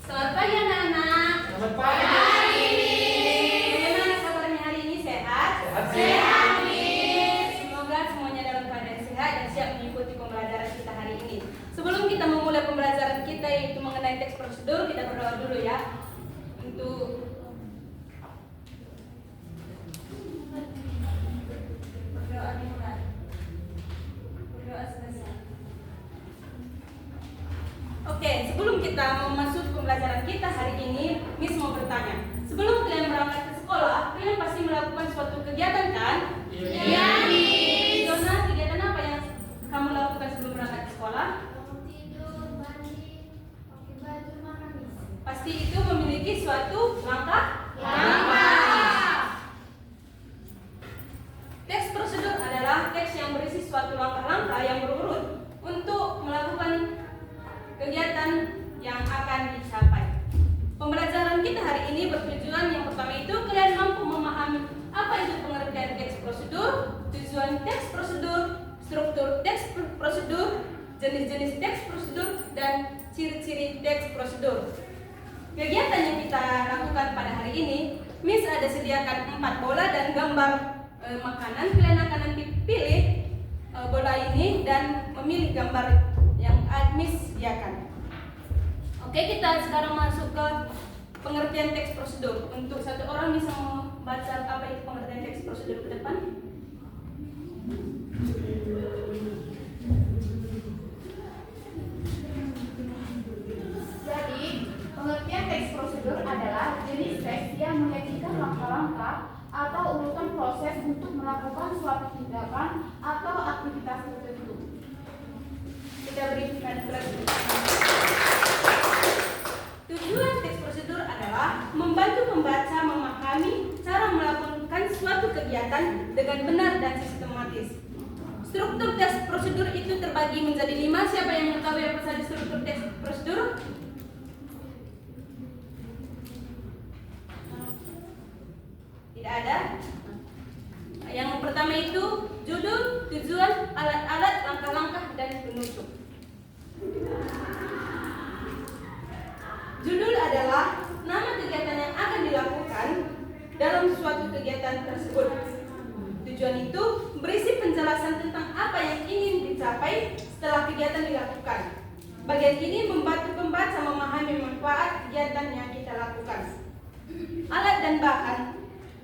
Selamat pagi anak-anak. Selamat pagi. Bagaimana kabarnya hari ini? Sehat? Sehat. Miss. Semoga semuanya dalam keadaan sehat dan siap mengikuti pembelajaran kita hari ini. Sebelum kita memulai pembelajaran kita yaitu mengenai teks prosedur, kita berdoa dulu ya. Untuk berdoa dimulai. Berdoa selesai. Oke, sebelum kita masuk pembelajaran kita hari ini, Miss mau bertanya. Sebelum kalian berangkat ke sekolah, kalian pasti melakukan suatu kegiatan kan? Iya, Miss. Dona, kegiatan apa yang kamu lakukan sebelum berangkat ke sekolah? Tidur, mandi, pakai baju, makan. Pasti itu memiliki suatu langkah. Teks prosedur adalah teks yang berisi suatu langkah-langkah yang berurut untuk melakukan kegiatan yang akan dicapai. Pembelajaran kita hari ini bertujuan yang pertama itu kalian mampu memahami apa itu pengertian teks prosedur, tujuan teks prosedur, struktur teks prosedur, jenis-jenis teks prosedur, dan ciri-ciri teks prosedur. Kegiatan yang kita lakukan pada hari ini, Miss ada sediakan 4 bola dan gambar makanan. Kalian akan nanti pilih bola ini dan memilih gambar yang Miss sediakan. Oke, kita sekarang masuk ke pengertian teks prosedur. Untuk satu orang bisa membaca apa itu pengertian teks prosedur ke depan? Jadi, pengertian teks prosedur adalah jenis teks yang menyajikan langkah-langkah atau urutan proses untuk melakukan suatu tindakan atau aktivitas tertentu. Kita berikan pelajaran. Tujuan teks prosedur adalah membantu pembaca memahami cara melakukan suatu kegiatan dengan benar dan sistematis. Struktur teks prosedur itu terbagi menjadi 5. Siapa yang mengetahui apa saja struktur teks prosedur? Tidak ada. Yang pertama itu judul, tujuan, alat-alat, langkah-langkah, dan penutup. Judul adalah nama kegiatan yang akan dilakukan dalam suatu kegiatan tersebut. Tujuan itu berisi penjelasan tentang apa yang ingin dicapai setelah kegiatan dilakukan. Bagian ini membantu pembaca memahami manfaat kegiatan yang kita lakukan. Alat dan bahan.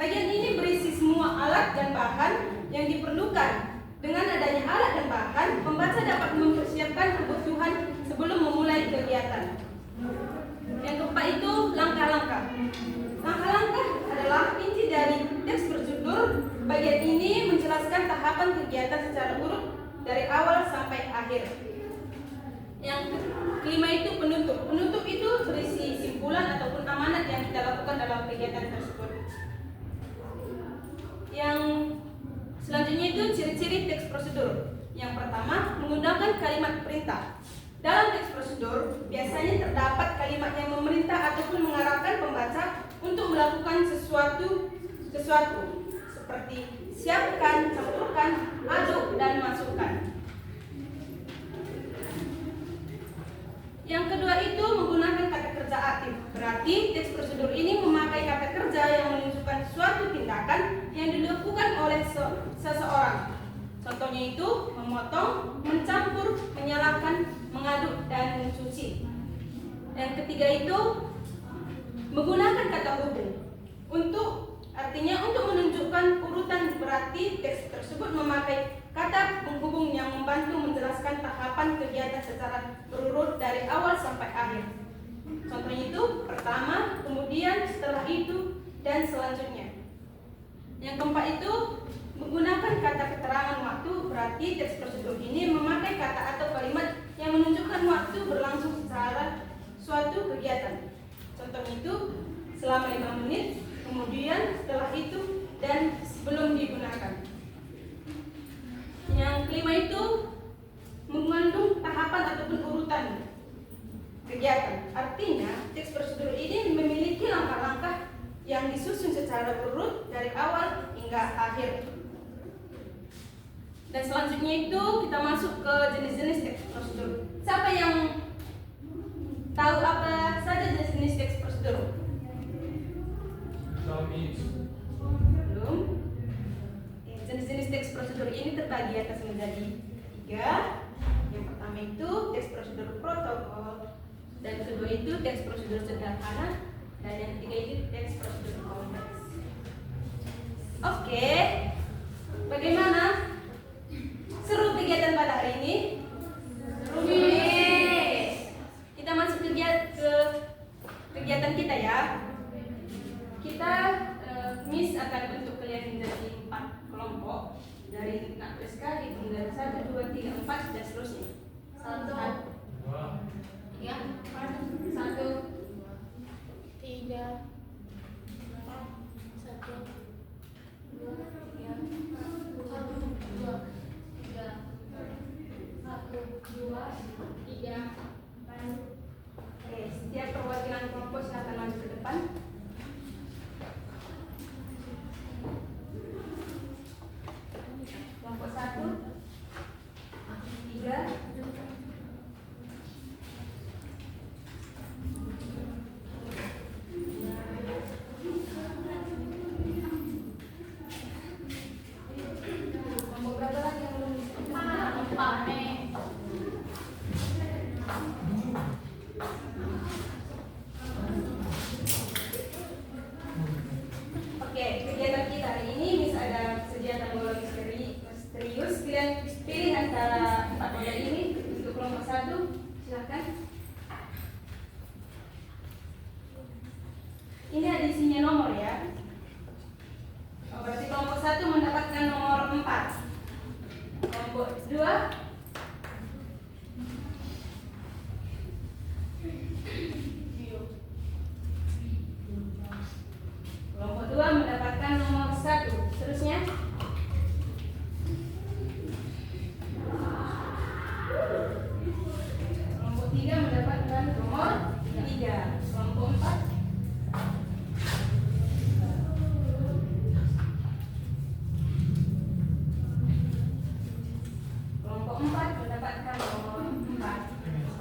Bagian ini berisi semua alat dan bahan yang diperlukan. Dengan adanya alat dan bahan, pembaca dapat mempersiapkan kebutuhan sebelum memulai kegiatan. Yang keempat itu langkah-langkah. Langkah-langkah adalah inti dari teks prosedur. Bagian ini menjelaskan tahapan kegiatan secara urut dari awal sampai akhir. Yang kelima itu penutup. Penutup itu berisi simpulan ataupun amanat yang kita lakukan dalam kegiatan tersebut. Yang selanjutnya itu ciri-ciri teks prosedur. Yang pertama, menggunakan kalimat perintah. Dalam teks prosedur, biasanya terdapat kalimat yang memerintah ataupun mengarahkan pembaca untuk melakukan sesuatu seperti siapkan, campurkan, aduk, dan masukkan. Yang kedua itu menggunakan kata kerja aktif. Berarti teks prosedur ini memakai kata kerja yang menunjukkan suatu tindakan yang dilakukan oleh seseorang. Contohnya itu memotong, mencampur, menyalakan, mengaduk, dan mencuci. Yang ketiga itu menggunakan kata hubung. Artinya untuk menunjukkan urutan, berarti teks tersebut memakai kata penghubung yang membantu menjelaskan tahapan kegiatan secara berurut dari awal sampai akhir. Contohnya itu pertama, kemudian, setelah itu, dan selanjutnya. Yang keempat itu menggunakan kata keterangan waktu. Berarti teks prosedur ini memakai kata atau kalimat yang menunjukkan waktu berlangsung secara suatu kegiatan. Contohnya itu selama 5 menit, kemudian, setelah itu, dan sebelum digunakan. Yang kelima itu mengandung tahapan ataupun urutan kegiatan. Artinya teks prosedur ini memiliki langkah-langkah yang disusun secara berurut dari awal hingga akhir. Dan selanjutnya itu kita masuk ke jenis-jenis teks prosedur. Siapa yang tahu apa saja jenis Dan kedua itu teks prosedur sederhana, dan yang ketiga itu teks prosedur kompleks. Oke, bagaimana? Seru kegiatan pada hari ini? Seru. Kita masuk ke kegiatan kita ya. Kita Miss akan bentuk kalian menjadi 4 kelompok dari NAPSK, hitung dari 1, 2, 3, 4 dan seterusnya. 1, 3, 1, 3, 4, 1, 2, 3. Oke, setiap perwakilan kelompok silakan maju ke depan. Kelompok 1, 3. Kelompok berapa lagi yang belum disebutkan? 4 nih. Oke, kegiatan kita hari ini Miss ada sediakan bola misterius. Kalian pilih antara 4 bola ini. Untuk kelompok 1, silakan. Ini ada isinya nomor ya. Berarti kelompok 1 mendapatkan nomor 4. Kelompok 2 mendapatkan nomor 1. Seterusnya kelompok 3 mendapatkan nomor 3. Kelompok 4 mendapatkan nomor 4.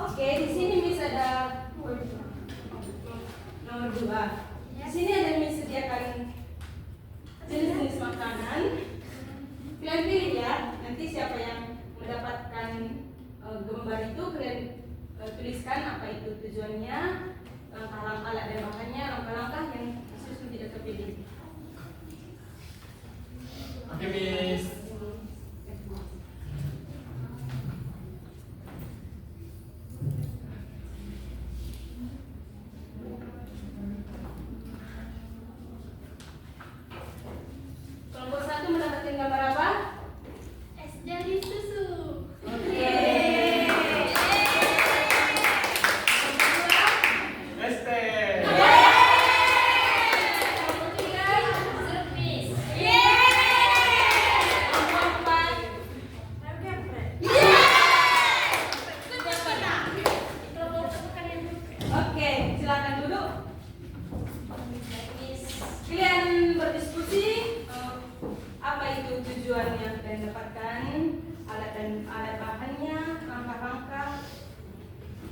Oke, di sini Miss ada nomor 2. Di sini ada Miss sediakan jenis-jenis makanan. Kalian pilih ya. Nanti siapa yang mendapatkan gambar itu kalian tuliskan apa itu tujuannya, langkah-langkah alat dan bahannya, langkah-langkah yang disusun tidak terpilih. Oke, Miss. Kelompok 1 mendapatkan gambar apa? Es jadi susu. Oke. ST. Kelompok 3 Servis. kelompok 4 Oke, silakan duduk. Kalian berdiskusi apa itu tujuannya kalian dapatkan, alat bahannya, langkah-langkah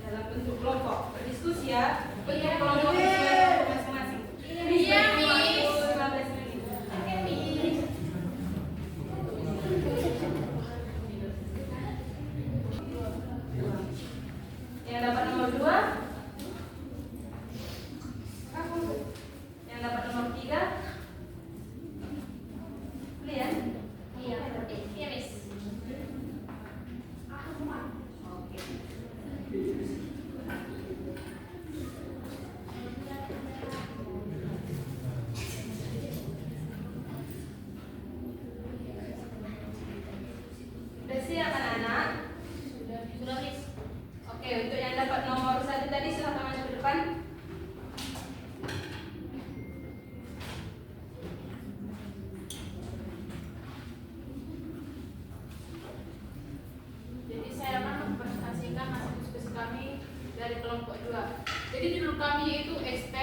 dalam bentuk kelompok. Berdiskusi ya, bentuk kelompok masing-masing. Iya, Miss. 15 menit. Yang dapat nomor 2, yang dapat nomor 3, kalian? Iya, Miss. Oke. Sudah siap anak-anak? Sudah, Miss. Oke, untuk yang dapat nomor 1 tadi silakan maju ke depan. Jadi saya akan mempresentasikan hasil diskusi kami dari kelompok 2. Jadi judul kami itu ST,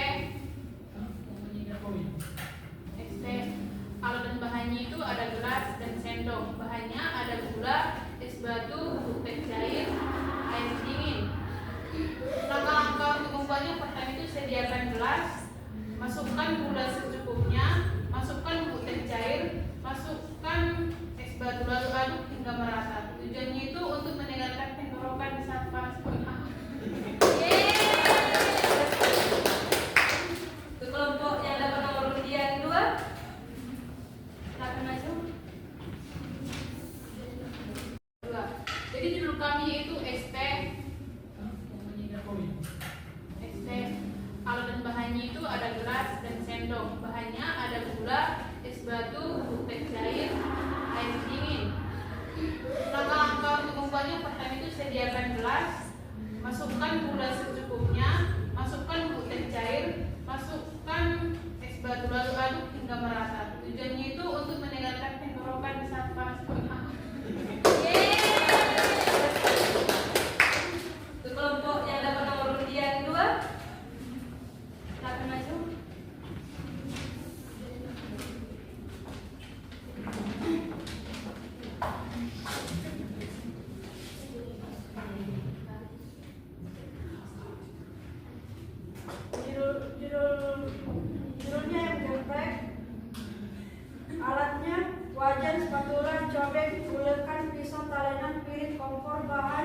alat dan bahannya itu ada gelas dan sendok. Bahannya ada gula, es batu, teh cair, air dingin. Langkah-langkah untuk membuatnya pertama itu sediakan gelas, masukkan gula secukupnya, masukkan bubuk teh cair, masukkan es batu, lalu aduk hingga merata. Tujuannya itu untuk meningkatkan tenggorokan saat panas.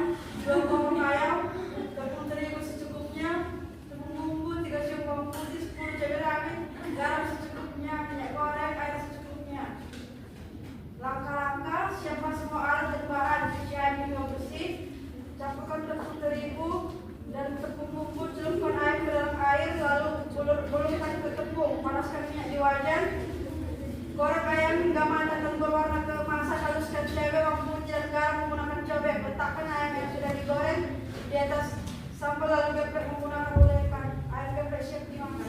bahan 2 potong ayam, tepung terigu secukupnya, tepung bumbu 3 siung bawang putih, 10 cabai rawit, garam secukupnya, minyak goreng, air secukupnya. Langkah-langkah, siapkan semua alat dan bahan, cuci air hingga bersih, campurkan tepung terigu dan tepung bumbu, celupkan air ke dalam air, lalu bolongkan ke tepung, panaskan minyak di wajan, goreng ayam hingga matang dan berwarna keemasan, haluskan cabai, bawang putih dan garam menggunakan cobek, letakkan ayam yang sudah digoreng di atas sambal lalu geprek menggunakan ulekan. Ayam geprek siap dimakan.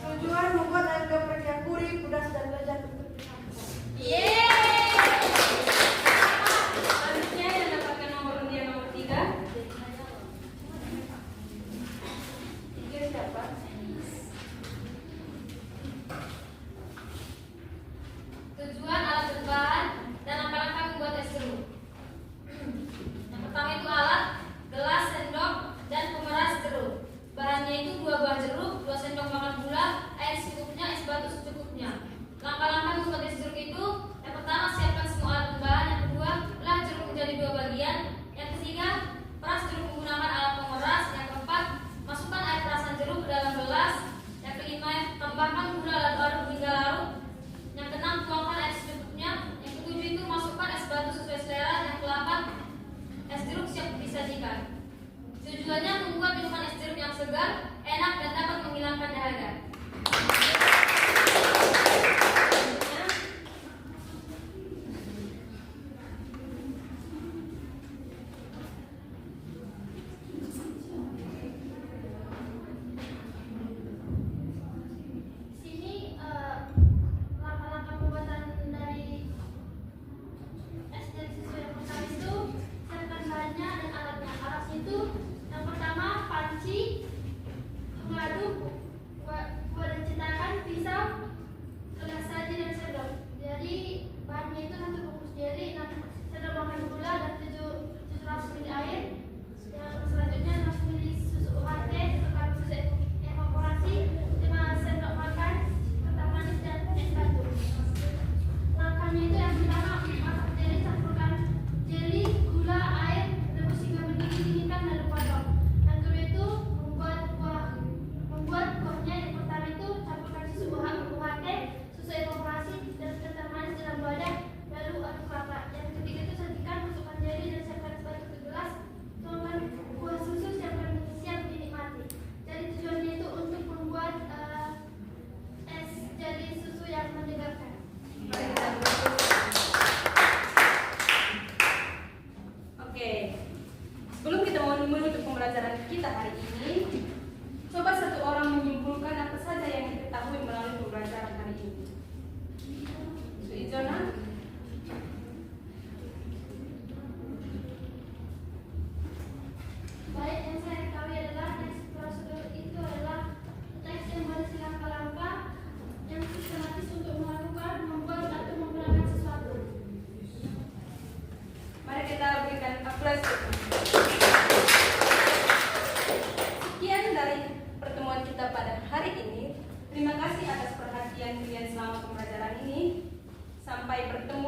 Tujuan membuat ayam geprek yang gurih, pedas dan lezat untuk dimakan. Selanjutnya yang mendapatkan nomor undian nomor 3. Siapa? Tujuan alat dan bahan dan langkah-langkah membuat es jeruk. Yang pertama itu alat, gelas, sendok, dan pemeras jeruk. Bahannya itu 2 buah jeruk, 2 sendok makan gula, air secukupnya, es batu secukupnya. Langkah-langkah membuat es jeruk itu: yang pertama, siapkan semua alat dan bahan. Yang kedua, belah jeruk menjadi 2 bagian. Yang ketiga, peras jeruk menggunakan alat pemeras. Yang keempat, masukkan air perasan jeruk ke dalam gelas. Yang kelima, tambahkan gula lalu aduk hingga larut. Yang keenam, tuangkan air secukupnya. Yang ketujuh itu masukkan es batu sesuai selera. Yang kedelapan, es jeruk siap disajikan. Tujuannya membuat minuman es jeruk yang segar, enak, dan dapat menghilangkan dahaga. Sini langkah-langkah pembuatan dari es jeruk susu yang pertama itu: siapkan bahannya dan alatnya. Alatnya itu yang pertama panci, pengaduk, buah dan cetakan, pisau, gelas saji dan sendok. Jadi bahannya itu 1 bungkus jeli, 6 sendok makan gula dan 700 ml air. Yang selanjutnya 6 ml susu UHT, 1 karung susu evaporasi, 5 sendok makan kental manis dan es batu. Langkahnya itu yang pertama, masak jeli, campurkan jeli, gula, air, rebus hingga mendidih, dinginkan lalu potong. Yang kedua itu membuat kuahnya. Yang pertama itu campurkan susu UHT, susu evaporasi dan kental manis dalam wadah, lalu aduk rata. Yang ketiga itu sajikan, masukkan jeli dan siapkan es batu ke gelas, tuangkan buah susu, siap dinikmati. Jadi tujuannya itu untuk membuat es jadi susu yang menyegarkan. Oke. Sebelum kita menutup pembelajaran kita hari ini, coba satu orang menyimpulkan apa saja yang diketahui melalui pembelajaran hari ini. Suizona? Baik, yang saya ketahui adalah teks prosedur itu adalah teks yang berisi langkah-langkah yang sistematis untuk melakukan, membuat, atau menggunakan sesuatu. Mari kita berikan aplaus. Sekian dari pertemuan kita pada hari ini. Terima kasih atas perhatian kalian selama pembelajaran ini. Sampai bertemu